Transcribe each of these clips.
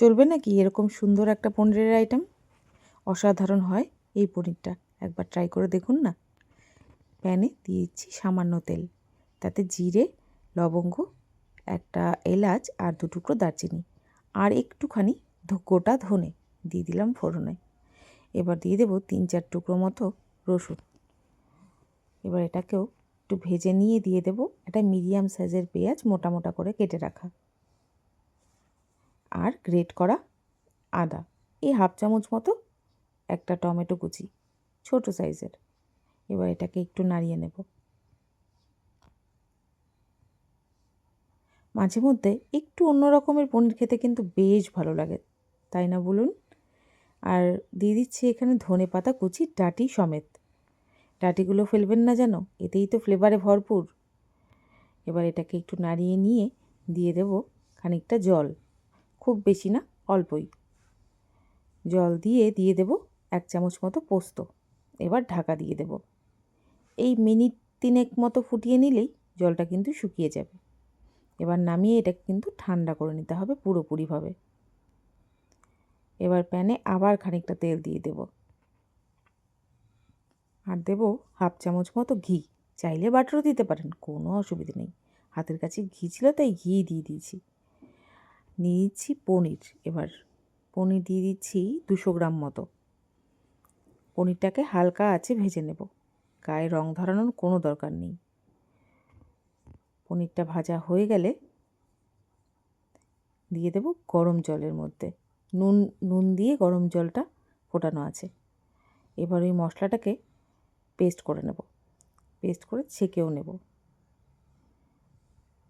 চলবে নাকি এরকম সুন্দর একটা পনিরের আইটেম? অসাধারণ হয় এই পনিরটা, একবার ট্রাই করে দেখুন না। প্যানে দিয়ে দিচ্ছি সামান্য তেল, তাতে জিরে, লবঙ্গ, একটা এলাচ আর 2 টুকরো দারচিনি আর একটুখানি গোটা ধনে দিয়ে দিলাম ফোড়নে। এবার দিয়ে দেবো 3-4 টুকরো মতো রসুন। এবার এটাকেও একটু ভেজে নিয়ে দিয়ে দেবো একটা মিডিয়াম সাইজের পেঁয়াজ মোটা মোটা করে কেটে রাখা, আর গ্রেট করা আদা, এই 1/2 চামচ মতো, একটা টমেটো কুচি ছোট সাইজের। এবার এটাকে একটু নাড়িয়ে নেব। মাঝে মধ্যে একটু অন্য রকমের পনির খেতে কিন্তু বেশ ভালো লাগে, তাই না বলুন? আর দিয়ে দিচ্ছি এখানে ধনেপাতা কুচি ডাঁটি সমেত। ডাঁটিগুলো ফেলবেন না যেন, এতেই তো ফ্লেভারে ভরপুর। এবার এটাকে একটু নাড়িয়ে নিয়ে দিয়ে দেব খানিকটা জল, খুব বেশি না, অল্পই জল দিয়ে দেব 1 চামচ মতো পোস্ত। এবার ঢাকা দিয়ে দেব। এই মিনিট 3 মতো ফুটিয়ে নিলেই জলটা কিন্তু শুকিয়ে যাবে। এবার নামিয়ে এটাকে কিন্তু ঠান্ডা করে নিতে হবে পুরোপুরিভাবে। এবার প্যানে আবার খানিকটা তেল দিয়ে দেব, আর দেব 1/2 চামচ মতো ঘি। চাইলে বাটারও দিতে পারেন, কোনো অসুবিধে নেই। হাতের কাছে ঘি ছিল তাই ঘি দিয়ে দিয়েছি। নিয়ে দিচ্ছি পনির। এবার পনির দিয়ে দিচ্ছি 200 গ্রাম মতো। পনিরটাকে হালকা আঁচে ভেজে নেব, গায়ে রং ধরানোর কোনো দরকার নেই। পনিরটা ভাজা হয়ে গেলে দিয়ে দেব গরম জলের মধ্যে, নুন দিয়ে গরম জলটা ফোটানো আছে। এবার ওই মশলাটাকে পেস্ট করে নেব, পেস্ট করে ছেঁকেও নেব।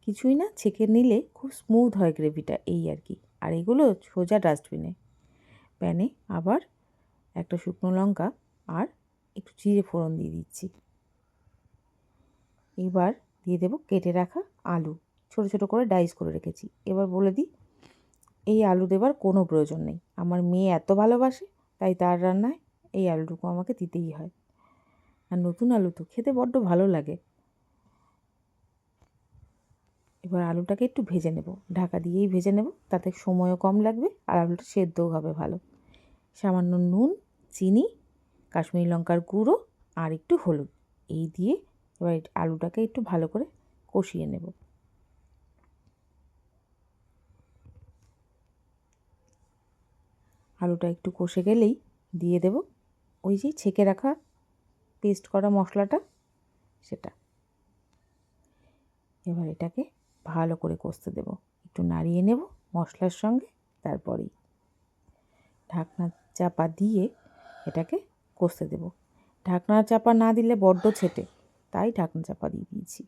কিছুই না, ছেঁকে নিলে খুব স্মুথ হয় গ্রেভিটা, এই আর কি। আর এগুলো সোজা ডাস্টবিনে। প্যানে আবার একটা শুকনো লঙ্কা আর একটু জিরে ফোড়ন দিয়ে দিচ্ছি। এবার দিয়ে দেব কেটে রাখা আলু, ছোট ছোট করে ডাইস করে রেখেছি। এবার বলে দিই, এই আলু দেবার কোনো প্রয়োজন নেই। আমার মেয়ে এত ভালোবাসে, তাই তার রান্নায় এই আলুটুকু আমাকে দিতেই হয়। আর নতুন আলু তো খেতে বড্ড ভালো লাগে। এবার আলুটাকে একটু ভেজে নেব, ঢাকা দিয়েই ভেজে নেব, তাতে সময়ও কম লাগবে আর আলুটা সেদ্ধও হবে ভালো। সামান্য নুন, চিনি, কাশ্মীরি লঙ্কার গুঁড়ো আর একটু হলুদ, এই দিয়ে এবার আলুটাকে একটু ভালো করে কষিয়ে নেব। আলুটা একটু কষে গেলেই দিয়ে দেব ওই যে ছেঁকে রাখা পেস্ট করা মশলাটা, সেটা। এবার এটাকে ভালো করে কষতে দেব, একটু নাড়িয়ে নেব মশলার সঙ্গে। তারপরেই ঢাকনা চাপা দিয়ে এটাকে কষতে দেব। ঢাকনা চাপা না দিলে বড্ড ছেটে, তাই ঢাকনা চাপা দিয়ে দিয়েছি।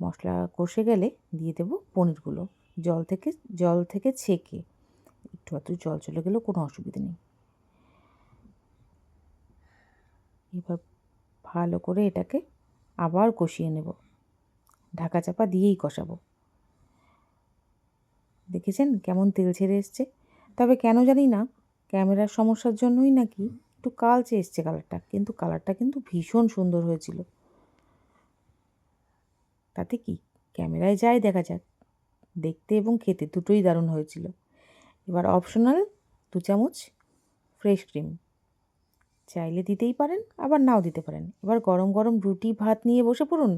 মশলা কষে গেলে দিয়ে দেব পনিরগুলো, জল থেকে ছেঁকে। একটু আধটু জল চলে গেলেও কোনো অসুবিধা নেই। এবার ভালো করে এটাকে আবার কষিয়ে নেব, ঢাকা চাপা দিয়েই কষাবো। দেখেছেন কেমন তেল ছেড়ে এসছে? তবে কেন জানি না, ক্যামেরার সমস্যার জন্যই নাকি একটু কালচে এসছে কালারটা, কিন্তু কালারটা কিন্তু ভীষণ সুন্দর হয়েছিল। তাতে কি, ক্যামেরায় যাই দেখা যাক, দেখতে এবং খেতে দুটোই দারুণ হয়েছিল। এবার অপশনাল 2 চামচ ফ্রেশ ক্রিম, চাইলে দিতেই পারেন, আবার নাও দিতে পারেন। এবার গরম গরম রুটি ভাত নিয়ে বসে পড়ুন,